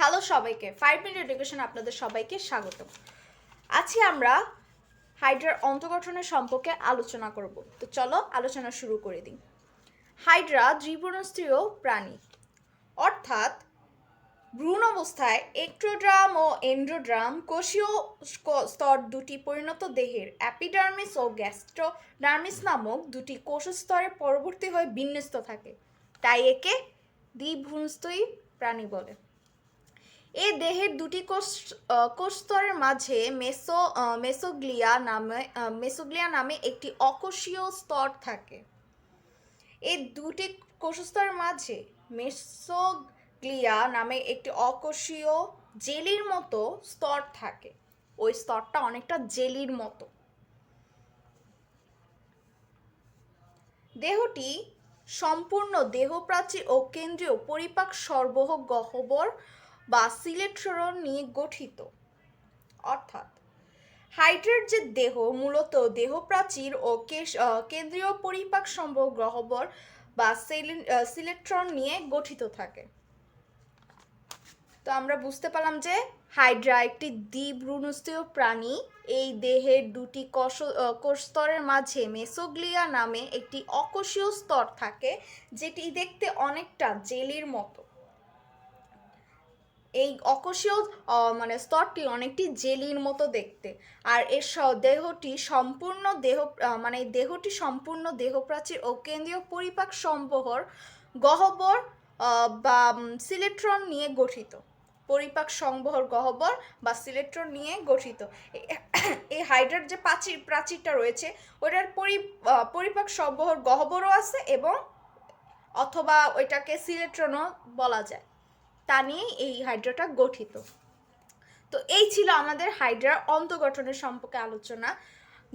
Hello সবাইকে, 5 minute education আপনাদের সবাইকে স্বাগত। আজকে আমরা হাইড্রার অন্তঃগঠনের সম্পর্কে আলোচনা করব। তো চলো আলোচনা শুরু করে দিই। হাইড্রা দ্বিভ্রূণস্ত্রীয় প্রাণী, অর্থাৎ ভ্রূণ অবস্থায় এক্টোডার্ম ও এন্ডোডার্ম কোষীয় স্তর দুটি পরিণত দেহের অ্যাপিডার্মিস ও গ্যাস্ট্রোডার্মিস নামক দুটি কোষস্তরে পরবর্তী হয়ে বিন্যস্ত থাকে, তাই একে দ্বিভ্রূণস্ত্রী প্রাণী বলে। এই দেহের দুটি কোষস্তরের মাঝে মেসোগ্লিয়া নামে একটি অকোষীয় স্তর থাকে। এই দুটি কোষস্তরের মাঝে মেসোগ্লিয়া নামে একটি অকোষীয় জেলির মতো স্তর থাকে। ওই স্তরটা অনেকটা জেলির মতো। দেহটি সম্পূর্ণ দেহপ্রাচীর ও কেন্দ্রীয় পরিপাক সরবরাহ গহ্বর বা সিলেট্রন নিয়ে গঠিত। অর্থাৎ হাইড্রার যে দেহ মূলত দেহপ্রাচীর ও কেন্দ্রীয় পরিপাক সরবরাহ গহ্বর বা সিলেট্রন নিয়ে গঠিত থাকে। তো আমরা বুঝতে পারলাম যে হাইড্রা একটি দ্বিভ্রূণস্ত্রীয় প্রাণী। এই দেহের দুটি কোষস্তরের মাঝে মেসোগ্লিয়া নামে একটি অকোষীয় স্তর থাকে, যেটি দেখতে অনেকটা জেলির মতো। এই অকোষীয় স্তরটি অনেকটি জেলির মতো দেখতে। আর এর দেহটি সম্পূর্ণ দেহপ্রাচীর ও কেন্দ্রীয় পরিপাক সম্বহর গহ্বর বা সিলেট্রন নিয়ে গঠিত। পরিপাক সংবহর গহ্বর বা সিলেট্রন নিয়ে গঠিত। এই হাইড্রার যে প্রাচীরটা রয়েছে ওটার পরিপাক সংবহর গহ্বরও আছে, এবং অথবা ওইটাকে সিলেট্রনও বলা যায়। তা নিয়েই এই হাইড্রাটা গঠিত। তো এই ছিল আমাদের হাইড্রার অন্তঃগঠনের সম্পর্কে আলোচনা।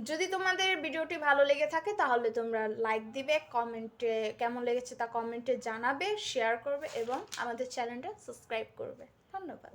যদি তোমাদের ভিডিওটি ভালো লেগে থাকে তাহলে তোমরা লাইক দিবে, কমেন্টে কেমন লেগেছে তা কমেন্টে জানাবে, শেয়ার করবে এবং আমাদের চ্যানেলটা সাবস্ক্রাইব করবে। ধন্যবাদ।